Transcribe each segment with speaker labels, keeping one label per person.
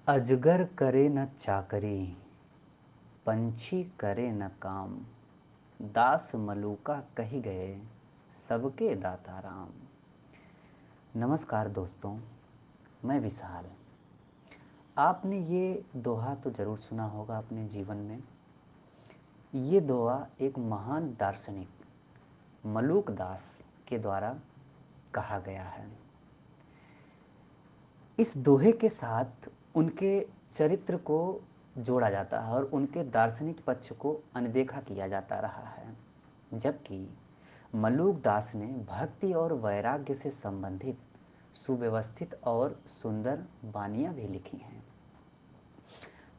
Speaker 1: अजगर करे न चाकरी, पंछी करे न काम। दास मलूका कही गए, सबके दाता राम। नमस्कार दोस्तों, मैं विशाल। आपने ये दोहा तो ज़रूर सुना होगा अपने जीवन में। ये दोहा एक महान दार्शनिक मलूक दास के द्वारा कहा गया है। इस दोहे के साथ उनके चरित्र को जोड़ा जाता है और उनके दार्शनिक पक्ष को अनदेखा किया जाता रहा है, जबकि मलूक दास ने भक्ति और वैराग्य से संबंधित सुव्यवस्थित और सुंदर वानियाँ भी लिखी हैं।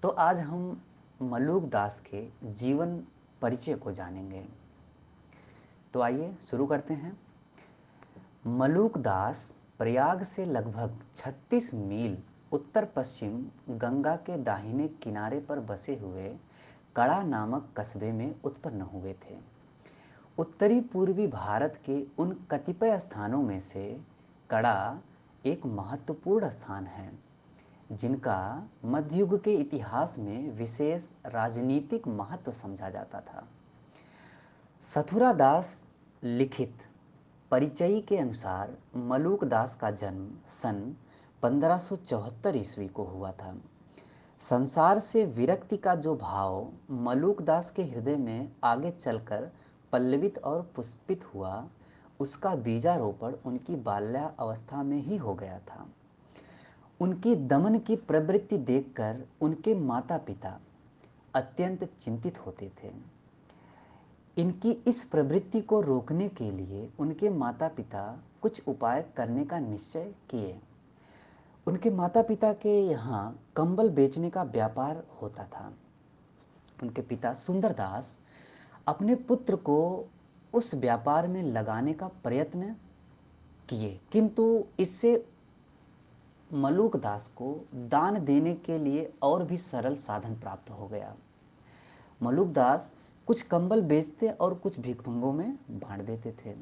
Speaker 1: तो आज हम मलूक दास के जीवन परिचय को जानेंगे। तो आइए शुरू करते हैं। मलूक दास प्रयाग से लगभग 36 मील उत्तर पश्चिम गंगा के दाहिने किनारे पर बसे हुए कड़ा नामक कस्बे में उत्पन्न हुए थे। उत्तरी पूर्वी भारत के उन कतिपय स्थानों में से कड़ा एक महत्वपूर्ण स्थान है जिनका मध्ययुग के इतिहास में विशेष राजनीतिक महत्व समझा जाता था। सथुरा दास लिखित परिचयी के अनुसार मलूक दास का जन्म सन 1574 ईस्वी को हुआ था। संसार से विरक्ति का जो भाव मलूक दास के हृदय में आगे चलकर पल्लवित और पुष्पित हुआ, उसका बीजारोपण उनकी बाल्यावस्था में ही हो गया था। उनकी दमन की प्रवृत्ति देखकर उनके माता पिता अत्यंत चिंतित होते थे। इनकी इस प्रवृत्ति को रोकने के लिए उनके माता पिता कुछ उपाय करने का निश्चय किए। उनके माता पिता के यहाँ कंबल बेचने का व्यापार होता था। उनके पिता सुंदरदास अपने पुत्र को उस व्यापार में लगाने का प्रयत्न किए, किंतु इससे मलूक दास को दान देने के लिए और भी सरल साधन प्राप्त हो गया। मलूक दास कुछ कंबल बेचते और कुछ भिखमंगों में बांट देते थे।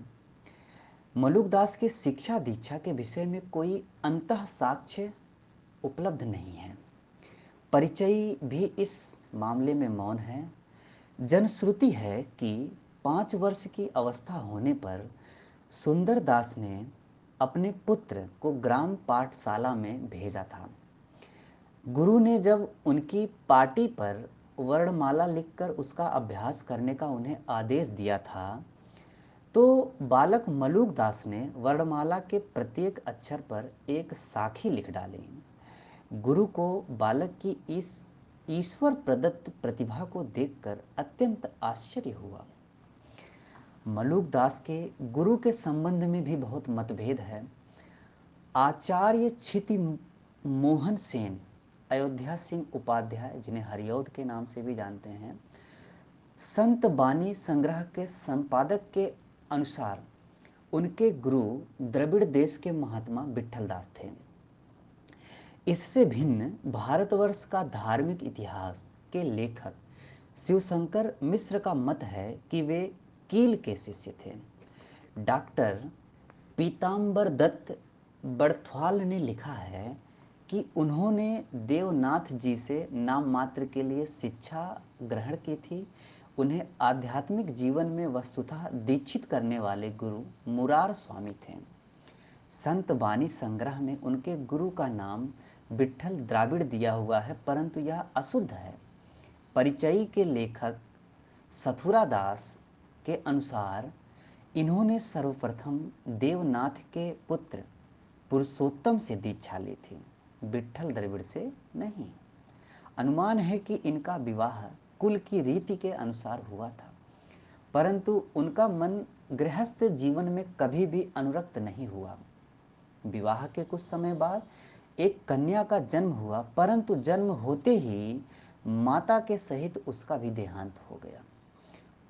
Speaker 1: मलूक दास की शिक्षा दीक्षा के विषय में कोई अंतः साक्ष्य उपलब्ध नहीं है। परिचयी भी इस मामले में मौन है। जनश्रुति है कि 5 वर्ष की अवस्था होने पर सुंदर दास ने अपने पुत्र को ग्राम पाठशाला में भेजा था। गुरु ने जब उनकी पाटी पर वर्णमाला लिखकर उसका अभ्यास करने का उन्हें आदेश दिया था, तो बालक मलूक दास ने वर्णमाला के प्रत्येक अक्षर पर एक साखी लिख डाली। गुरु को बालक की इस ईश्वर प्रदत्त प्रतिभा को देखकर अत्यंत आश्चर्य हुआ। मलूक दास के गुरु के संबंध में भी बहुत मतभेद है। आचार्य क्षिति मोहन सेन, अयोध्या सिंह उपाध्याय, जिन्हें हरिऔध के नाम से भी जानते हैं, संत बानी संग्रह के संपादक के अनुसार उनके गुरु द्रविड़ देश के महात्मा विट्ठल दास थे। इससे भिन्न भारतवर्ष का धार्मिक इतिहास के लेखक शिवशंकर मिश्र का मत है कि वे कील के शिष्य थे। डॉक्टर पीताम्बर दत्त बड़थवाल ने लिखा है कि उन्होंने देवनाथ जी से नाम मात्र के लिए शिक्षा ग्रहण की थी। उन्हें आध्यात्मिक जीवन में वस्तुतः दीक्षित करने वाले गुरु मुरार स्वामी थे। संत बानी संग्रह में उनके गुरु का नाम विट्ठल द्राविड़ दिया हुआ है, परंतु यह अशुद्ध है। परिचयी के लेखक सथुरा दास के अनुसार इन्होंने सर्वप्रथम देवनाथ के पुत्र पुरुषोत्तम से दीक्षा ली थी, विट्ठल द्रविड़ से नहीं। अनुमान है कि इनका विवाह कुल की रीति के अनुसार हुआ था, परंतु उनका मन गृहस्थ जीवन में कभी भी अनुरक्त नहीं हुआ। विवाह के कुछ समय बाद एक कन्या का जन्म हुआ, परंतु जन्म होते ही माता के सहित उसका भी देहांत हो गया।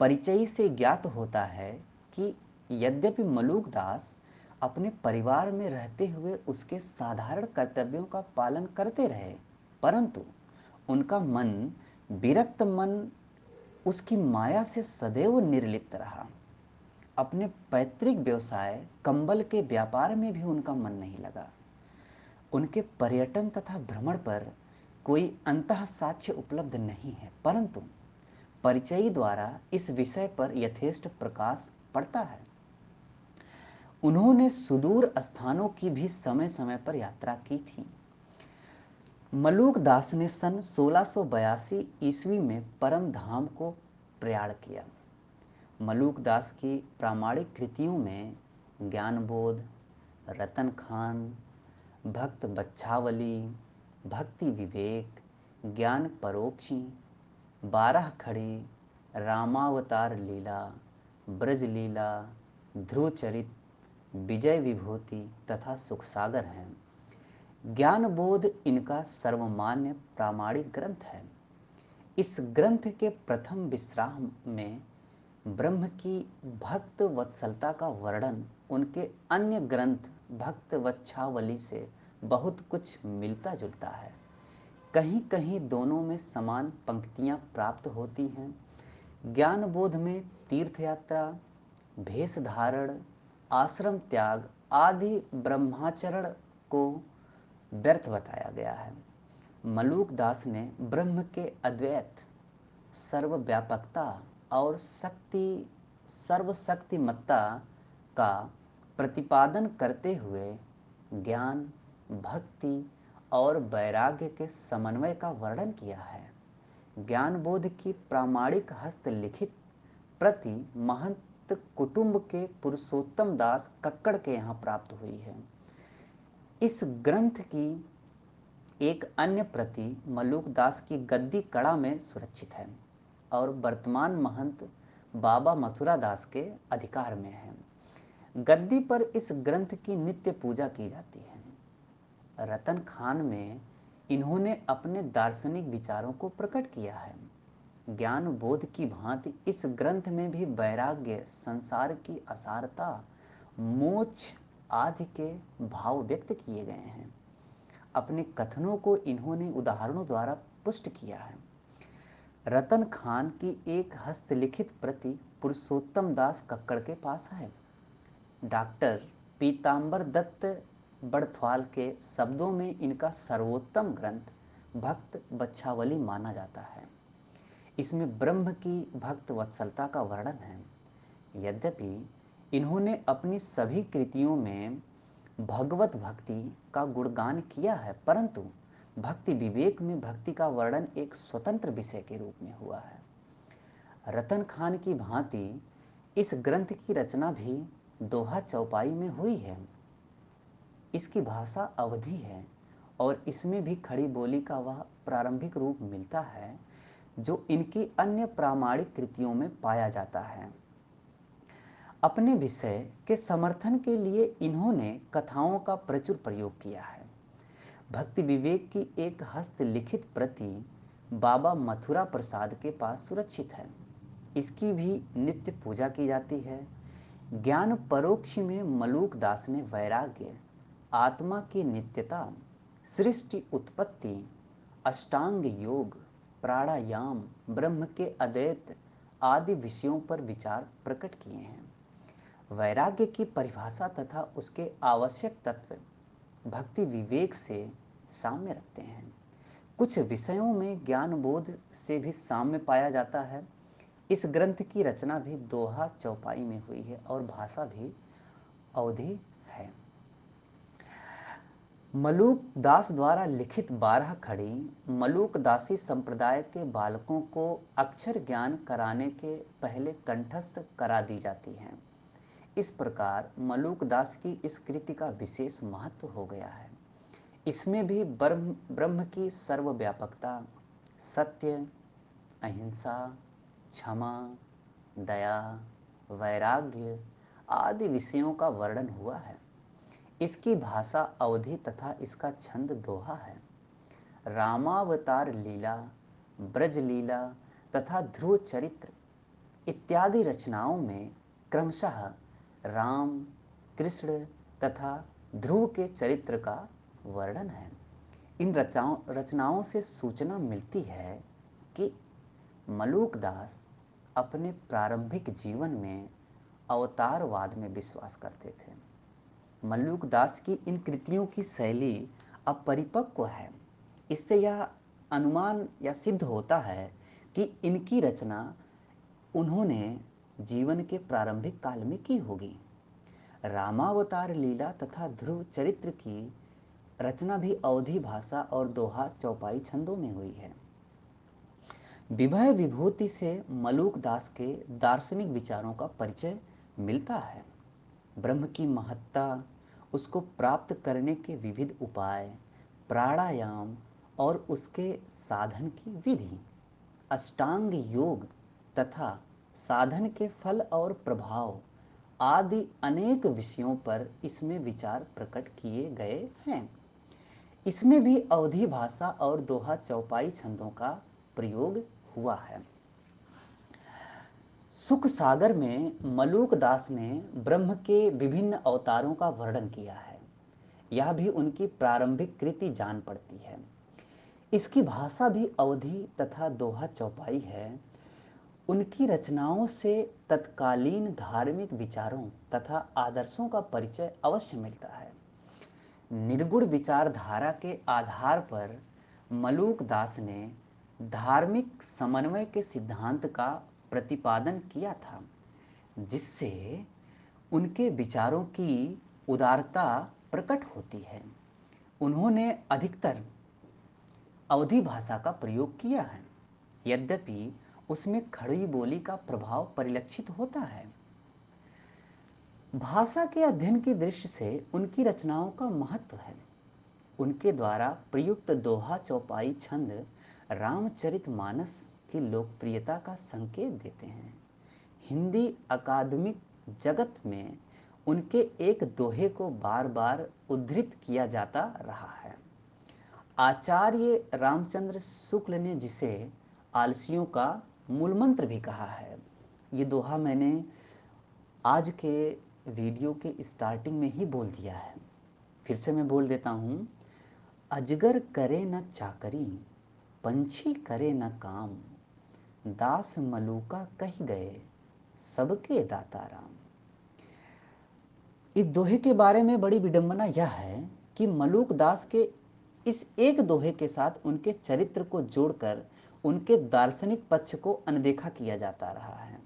Speaker 1: परिचय से ज्ञात होता है कि यद्यपि मलूक दास अपने परिवार में रहते हुए उसके साधारण कर्तव्यों का पालन करते रहे, परंतु उनका मन, विरक्त मन, उसकी माया से सदैव निर्लिप्त रहा। अपने पैतृक व्यवसाय कंबल के व्यापार में भी उनका मन नहीं लगा। उनके पर्यटन तथा भ्रमण पर कोई अंतः साक्ष्य उपलब्ध नहीं है, परंतु परिचयी द्वारा इस विषय पर यथेष्ट प्रकाश पड़ता है। उन्होंने सुदूर स्थानों की भी समय समय पर यात्रा की थी। मलूक दास ने सन 1682 ईस्वी में परम धाम को प्रयाण किया। मलूक दास की प्रामाणिक कृतियों में ज्ञानबोध, रतन खान, भक्त बच्छावली, भक्ति विवेक, ज्ञान परोक्षी, 12 खड़ी, रामावतार लीला, ब्रज लीला, ध्रुवचरित, विजय विभूति तथा सुखसागर हैं। ज्ञानबोध इनका सर्वमान्य प्रामाणिक ग्रंथ है। इस ग्रंथ के प्रथम विश्राम में ब्रह्म की भक्त वत्सलता का वर्णन उनके अन्य ग्रंथ भक्त वच्छावली से बहुत कुछ मिलता जुलता है। कहीं कहीं दोनों में समान पंक्तियां प्राप्त होती हैं। ज्ञानबोध में तीर्थ यात्रा, भेष धारण, आश्रम त्याग आदि ब्रह्माचरण को व्यर्थ बताया गया है। मलूक दास ने ब्रह्म के अद्वैत, सर्वव्यापकता और सर्वशक्तिमत्ता का प्रतिपादन करते हुए ज्ञान, भक्ति और वैराग्य के समन्वय का वर्णन किया है। ज्ञानबोध की प्रामाणिक हस्तलिखित प्रति महंत कुटुंब के पुरुषोत्तम दास कक्कड़ के यहाँ प्राप्त हुई है। इस ग्रंथ की एक अन्य प्रति मलूक दास की गद्दी कड़ा में सुरक्षित है और वर्तमान महंत बाबा मथुरा दास के अधिकार में है। गद्दी पर इस ग्रंथ की नित्य पूजा की जाती है। रतन खान में इन्होंने अपने दार्शनिक विचारों को प्रकट किया है। ज्ञान बोध की भांति इस ग्रंथ में भी वैराग्य, संसार की असारता, मोक्ष आदि के भाव व्यक्त किए गए हैं। अपने कथनों को इन्होंने उदाहरणों द्वारा पुष्ट किया है। रतन खान की एक हस्तलिखित प्रति पुरुषोत्तम दास कक्कड़ के पास है। डॉक्टर पीताम्बर दत्त बड़थवाल के शब्दों में इनका सर्वोत्तम ग्रंथ भक्त बच्छावली माना जाता है। इसमें ब्रह्म की भक्त वत्सलता का वर्णन है। यद्यपि इन्होंने अपनी सभी कृतियों में भगवत भक्ति का गुणगान किया है, परंतु भक्ति विवेक में भक्ति का वर्णन एक स्वतंत्र विषय के रूप में हुआ है। रतन खान की भांति इस ग्रंथ की रचना भी दोहा चौपाई में हुई है। इसकी भाषा अवधी है और इसमें भी खड़ी बोली का वह प्रारंभिक रूप मिलता है जो इनकी अन्य प्रामाणिक कृतियों में पाया जाता है। अपने विषय के समर्थन के लिए इन्होंने कथाओं का प्रचुर प्रयोग किया है। भक्ति विवेक की एक हस्तलिखित प्रति बाबा मथुरा प्रसाद के पास सुरक्षित है। इसकी भी नित्य पूजा की जाती है। ज्ञान परोक्ष में मलूक दास ने वैराग्य, आत्मा की नित्यता, सृष्टि उत्पत्ति, अष्टांग योग, प्राणायाम, ब्रह्म के अद्वैत आदि विषयों पर विचार प्रकट किए हैं। वैराग्य की परिभाषा तथा उसके आवश्यक तत्व भक्ति विवेक से साम्य रखते हैं। कुछ विषयों में ज्ञान बोध से भी साम्य पाया जाता है। इस ग्रंथ की रचना भी दोहा चौपाई में हुई है और भाषा भी अवधी है। मलूक दास द्वारा लिखित 12 खड़ी मलूक दासी संप्रदाय के बालकों को अक्षर ज्ञान कराने के पहले कंठस्थ करा दी जाती हैं। इस प्रकार मलूक दास की इस कृति का विशेष महत्व हो गया है। इसमें भी ब्रह्म की सर्वव्यापकता, सत्य, अहिंसा, क्षमा, दया, वैराग्य आदि विषयों का वर्णन हुआ है। इसकी भाषा अवधी तथा इसका छंद दोहा है। रामावतार लीला, ब्रज लीला तथा ध्रुव चरित्र इत्यादि रचनाओं में क्रमशः राम, कृष्ण तथा ध्रुव के चरित्र का वर्णन है। इन रचनाओं से सूचना मिलती है कि मलूक दास अपने प्रारंभिक जीवन में अवतारवाद में विश्वास करते थे। मलूक दास की इन कृतियों की शैली अपरिपक्व है। इससे यह अनुमान या सिद्ध होता है कि इनकी रचना उन्होंने जीवन के प्रारंभिक काल में की होगी। रामावतार लीला तथा ध्रुव चरित्र की रचना भी अवधी भाषा और दोहा चौपाई छंदों में हुई है। विभय विभूति से मलूक दास के दार्शनिक विचारों का परिचय मिलता है। ब्रह्म की महत्ता, उसको प्राप्त करने के विविध उपाय, प्राणायाम और उसके साधन की विधि, अष्टांग योग तथा साधन के फल और प्रभाव आदि अनेक विषयों पर इसमें विचार प्रकट किए गए हैं। इसमें भी अवधी भाषा और दोहा चौपाई छंदों का प्रयोग हुआ है। सुख सागर में मलूक दास ने ब्रह्म के विभिन्न अवतारों का वर्णन किया है। यह भी उनकी प्रारंभिक कृति जान पड़ती है। इसकी भाषा भी अवधी तथा दोहा चौपाई है। उनकी रचनाओं से तत्कालीन धार्मिक विचारों तथा आदर्शों का परिचय अवश्य मिलता है। निर्गुण विचारधारा के आधार पर मलूक दास ने धार्मिक समन्वय के सिद्धांत का प्रतिपादन किया था, जिससे उनके विचारों की उदारता प्रकट होती है। उन्होंने अधिकतर अवधी भाषा का प्रयोग किया है, यद्यपि उसमें खड़ी बोली का प्रभाव परिलक्षित होता है। भाषा के अध्ययन की दृष्टि से उनकी रचनाओं का महत्व है। उनके द्वारा प्रयुक्त दोहा चौपाई छंद रामचरितमानस की लोकप्रियता का संकेत देते हैं। हिंदी अकादमिक जगत में उनके एक दोहे को बार बार उद्धृत किया जाता रहा है। आचार्य रामचंद्र शुक्ल ने जिसे आलसियों का मूलमंत्र भी कहा है। ये दोहा मैंने आज के वीडियो के स्टार्टिंग में ही बोल दिया है, फिर से मैं बोल देता हूँ। अजगर करे न चाकरी, पंछी करे न काम, दास मलूका कह गए, सबके दाता राम। इस दोहे के बारे में बड़ी विडंबना यह है कि मलूक दास के इस एक दोहे के साथ उनके चरित्र को जोड़कर उनके दार्शनिक पक्ष को अनदेखा किया जाता रहा है,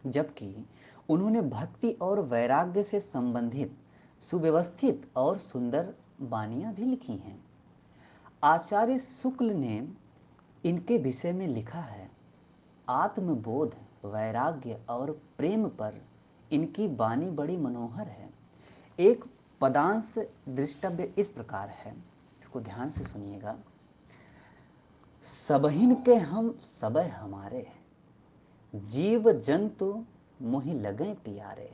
Speaker 1: जबकि उन्होंने भक्ति और वैराग्य से संबंधित सुव्यवस्थित और सुंदर वाणियाँ भी लिखी हैं। आचार्य शुक्ल ने इनके विषय में लिखा है, आत्मबोध, वैराग्य और प्रेम पर इनकी वाणी बड़ी मनोहर है। एक पदांश दृष्टव्य इस प्रकार है, इसको ध्यान से सुनिएगा। सबहिन के हम सबह हमारे, जीव जंतु मोहि लगे प्यारे,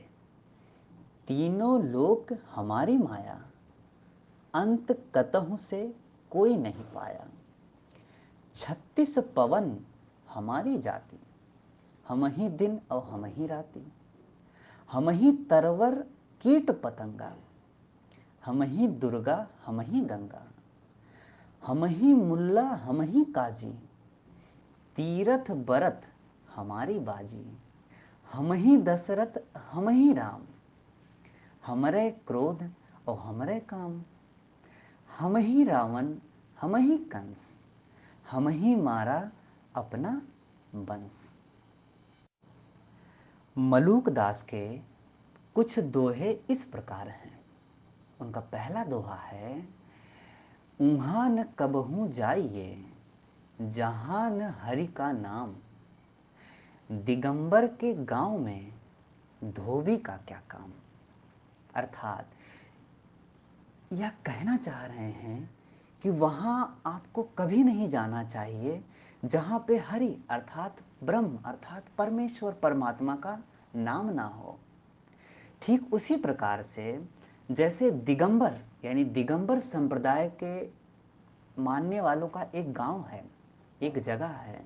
Speaker 1: तीनों लोक हमारी माया, अंत कतहु से कोई नहीं पाया। 36 पवन हमारी जाति, हम ही दिन और हम ही राति, हम ही तरवर कीट पतंगा, हम ही दुर्गा हम ही गंगा, हम ही मुल्ला हम ही काजी, तीरथ बरत हमारी बाजी, हम ही दशरथ हम ही राम, हमरे क्रोध और हमरे काम, हम ही रावण हम ही कंस, हम ही मारा अपना वंश। मलूक दास के कुछ दोहे इस प्रकार हैं। उनका पहला दोहा है, ऊहाँ न कबहू जाइए, जहाँ न हरि का नाम, दिगंबर के गांव में धोबी का क्या काम। अर्थात यह कहना चाह रहे हैं कि वहाँ आपको कभी नहीं जाना चाहिए जहाँ पे हरि अर्थात ब्रह्म अर्थात परमेश्वर परमात्मा का नाम ना हो। ठीक उसी प्रकार से जैसे दिगंबर यानी दिगंबर संप्रदाय के मानने वालों का एक गांव है, एक जगह है,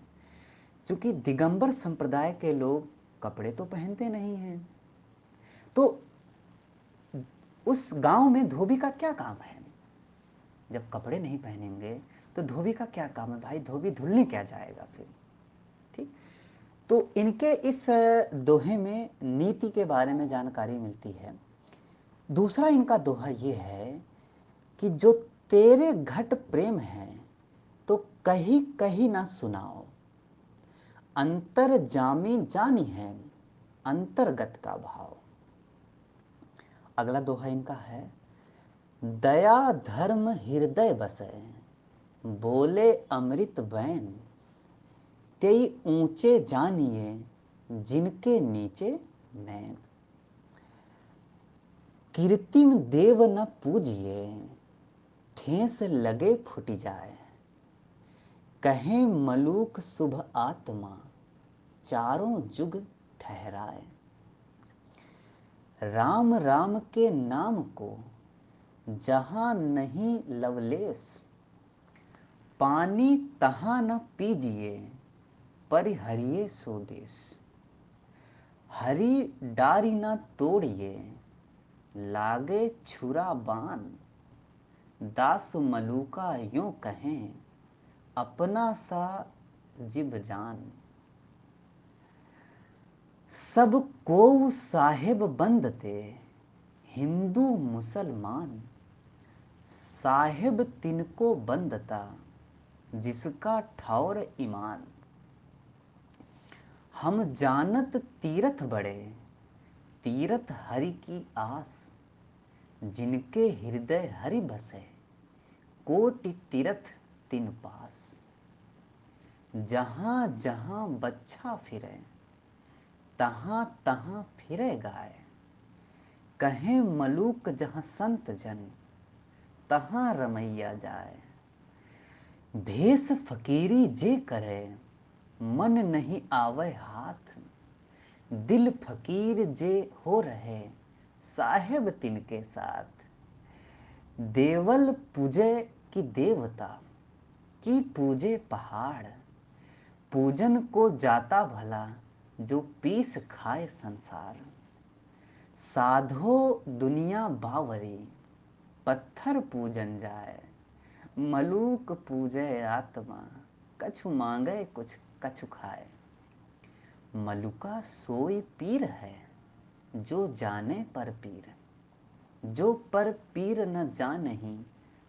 Speaker 1: क्योंकि दिगंबर संप्रदाय के लोग कपड़े तो पहनते नहीं हैं, तो उस गांव में धोबी का क्या काम है। जब कपड़े नहीं पहनेंगे तो धोबी का क्या काम है भाई, धोबी धुलने क्या जाएगा फिर। ठीक, तो इनके इस दोहे में नीति के बारे में जानकारी मिलती है। दूसरा इनका दोहा ये है कि जो तेरे घट प्रेम है तो कही कही ना सुनाओ, अंतर जामी जानी है अंतर्गत का भाव। अगला दोहा इनका है, दया धर्म हृदय बसे, बोले अमृत बैन, तेई ऊंचे जानिए जिनके नीचे नैन। कृत्रिम देव न पूजिए, ठेस लगे फूट जाए, कहें मलूक शुभ आत्मा, चारों जुग ठहराए। राम राम के नाम को जहां नहीं लवलेस, पानी तहां न पीजिए, परिहरिये स्वदेश। हरि डारी न तोड़िए, लागे छुरा बान, दास मलूका यूं कहें, अपना सा जिब जान। सब को साहेब बंदते, हिंदू मुसलमान, साहेब तिनको बंदता, जिसका ठौर ईमान। हम जानत तीरथ बड़े, तीरथ हरि की आस, जिनके हृदय हरि बसे, कोटि तीरथ तिन पास। जहाँ जहाँ बच्छा फिरे, तहाँ तहाँ फिरे गाय, कहें मलूक जहाँ संत जन, तहाँ रमैया जाए। भेष फकीरी जे करे, मन नहीं आवे हाथ, दिल फकीर जे हो रहे, साहेब तिनके साथ। देवल पूजे की देवता, की पूजे पहाड़, पूजन को जाता भला, जो पीस खाए संसार। साधो दुनिया बावरी, पत्थर पूजन जाए, मलूक पूजे आत्मा, कछु मांगे कुछ कछु खाए। मलुका सोई पीर है, जो जाने पर पीर, जो पर पीर न जानही,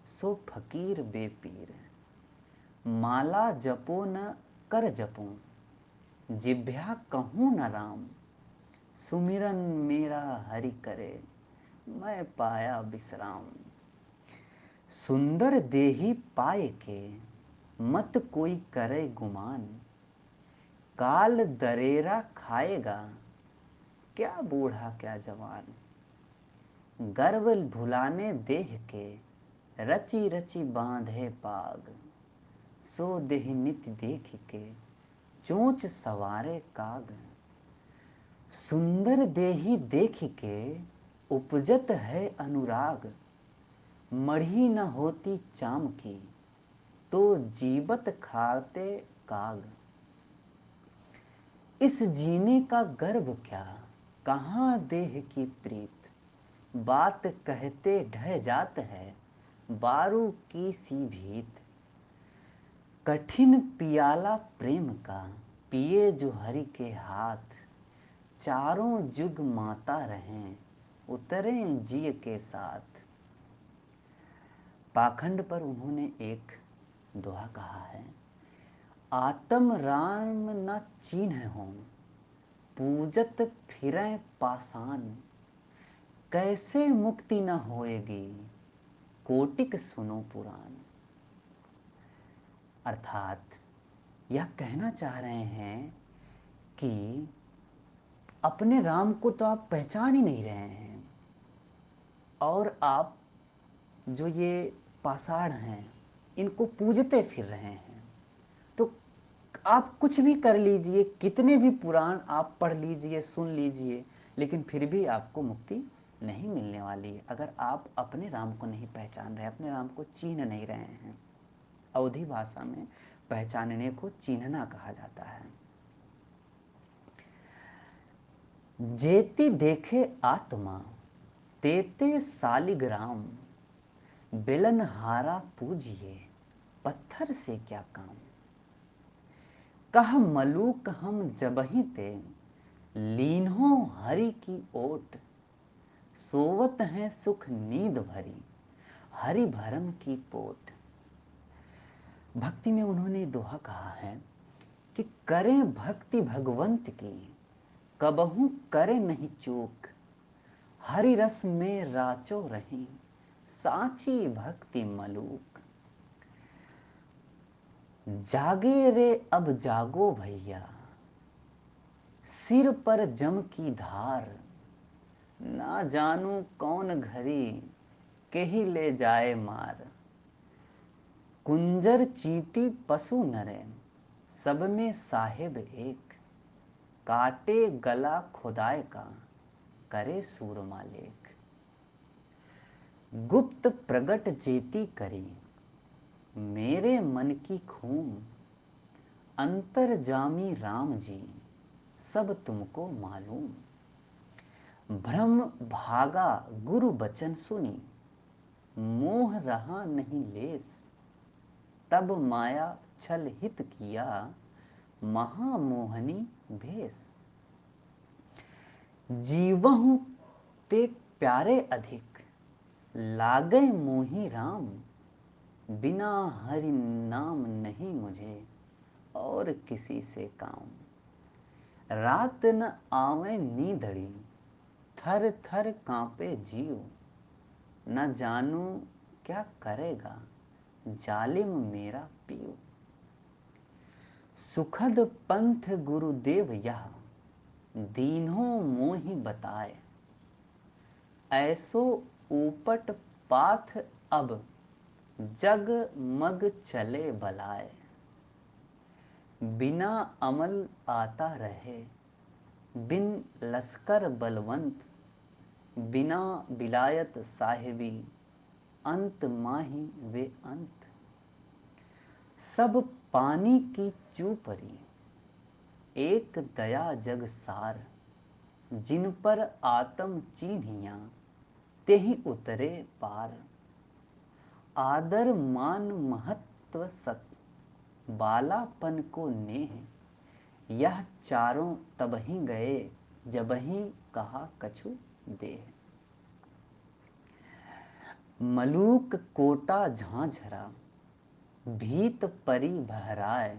Speaker 1: सो फकीर बेपीर। माला जपो न कर जपो, जिभ्या कहूँ न राम, सुमिरन मेरा हरि करे, मैं पाया विश्राम। सुंदर देही पाए के, मत कोई करे गुमान, काल दरेरा खाएगा, क्या बूढ़ा क्या जवान। गर्व भुलाने देह के, रची रची बांधे पाग, सो देह नित देख के, चोंच सवारे काग। सुंदर देही देख के, उपजत है अनुराग, मढ़ी न होती चाम की, तो जीवत खाते काग। इस जीने का गर्व क्या, कहाँ देह की प्रीत, बात कहते ढह जात है, बारू की सी भीत। कठिन पियाला प्रेम का, पिए जो हरि के हाथ, चारों जुग माता रहें, उतरें जिय के साथ। पाखंड पर उन्होंने एक दोहा कहा है, आत्म राम न चीन्ह हों, पूजत फिरें पाषाण, कैसे मुक्ति न होएगी, कोटिक सुनो पुराण। अर्थात यह कहना चाह रहे हैं कि अपने राम को तो आप पहचान ही नहीं रहे हैं, और आप जो ये पाषाण हैं इनको पूजते फिर रहे हैं। तो आप कुछ भी कर लीजिए, कितने भी पुराण आप पढ़ लीजिए, सुन लीजिए, लेकिन फिर भी आपको मुक्ति नहीं मिलने वाली है, अगर आप अपने राम को नहीं पहचान रहे, अपने राम को चिन्ह नहीं रहे हैं। अवधी भाषा में पहचानने को चिन्हना कहा जाता है। जेति देखे आत्मा, तेते सालिग्राम, बेलन हारा पूजिए, पत्थर से क्या काम। कह मलूक हम जबहि ते, लीन्हो हरि की ओट, सोवत हैं सुख नींद भरी, हरि भरम की पोट। भक्ति में उन्होंने दोहा कहा है कि करें भक्ति भगवंत की, कबहू करें नहीं चूक, हरि रस में राचो रहीं, साची भक्ति मलूक। जागे रे अब जागो भैया, सिर पर जम की धार, ना जानू कौन घड़ी के ही ले जाए मार। कुंजर चीटी पशु नरे, सब में साहिब एक, काटे गला खुदाए का, करे सूरमा लेख। गुप्त प्रगट जेती करी, मेरे मन की खूम, अंतर जामी राम जी, सब तुमको मालूम। भ्रम भागा गुरु बचन सुनी, मोह रहा नहीं लेस, तब माया छल हित किया, महामोहनी भेष। जीवहु ते प्यारे अधिक, लागे मोही राम, बिना हरि नाम नहीं मुझे और किसी से काम। रात न आवे नींदड़ी, थर थर कांपे जीव, न जानू क्या करेगा जालिम मेरा पीव। सुखद पंथ गुरुदेव यह, दीन्हों मोहि बताए, ऐसो ऊपट पाथ अब, जग मग चले बलाए। बिना अमल आता रहे, बिन लश्कर बलवंत, बिना बिलायत साहिबी, अंत माही वे अंत। सब पानी की चूपरी, एक दया जग सार, जिन पर आत्म चीन्हिया, तेहि उतरे पार। आदर मान महत्व सत, बालापन को नेह, यह चारों तबहि गए, जबहि कहा कछु देह। मलूक कोटा झांझरा, भीत परी बहराए,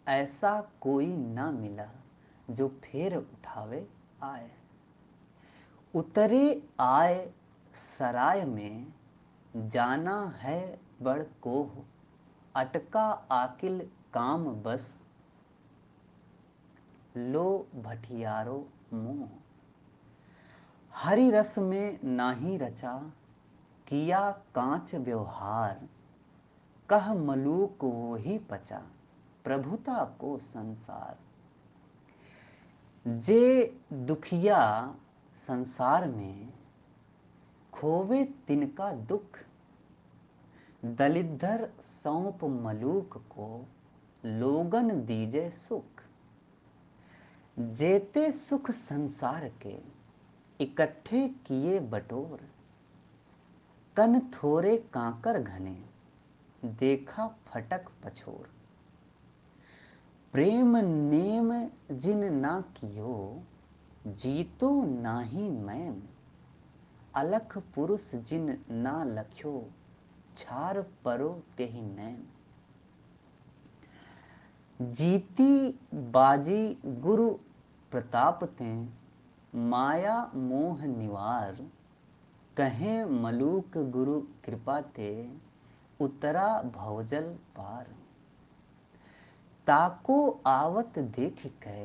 Speaker 1: ऐसा कोई ना मिला, जो फेर उठावे आए। उतरे आए सराय में, जाना है बड़ कोह, अटका आकिल काम बस, लो भटियारो मोह। हरि रस में नाही रचा, किया कांच व्यवहार, कह मलूक वो ही पचा, प्रभुता को संसार। जे दुखिया संसार में, खोवे तिनका दुख, दलिद्दर सौंप मलूक को, लोगन दीजे सुख। जेते सुख संसार के, इकट्ठे किए बटोर, कन थोरे कांकर घने, देखा फटक पछोर। प्रेम नेम जिन ना कियो, जीतो नाही मैम, अलख पुरुष जिन ना लख्यो, छार परो तेहि नैन। जीती बाजी गुरु प्रताप तें, माया मोह निवार, कहें मलूक गुरु कृपा ते, उतरा भवजल पार। ताको आवत देख कै,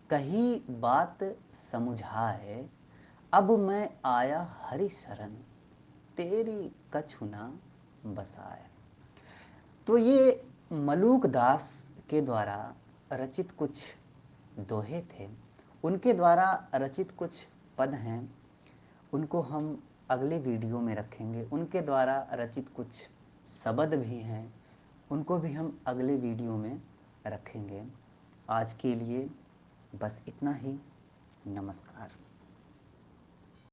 Speaker 1: कही बात समुझाए, अब मैं आया हरि शरण, तेरी कछु ना बसाए। तो ये मलूक दास के द्वारा रचित कुछ दोहे थे, उनके द्वारा रचित कुछ पद हैं, उनको हम अगले वीडियो में रखेंगे। उनके द्वारा रचित कुछ शब्द भी हैं, उनको भी हम अगले वीडियो में रखेंगे। आज के लिए बस इतना ही। नमस्कार।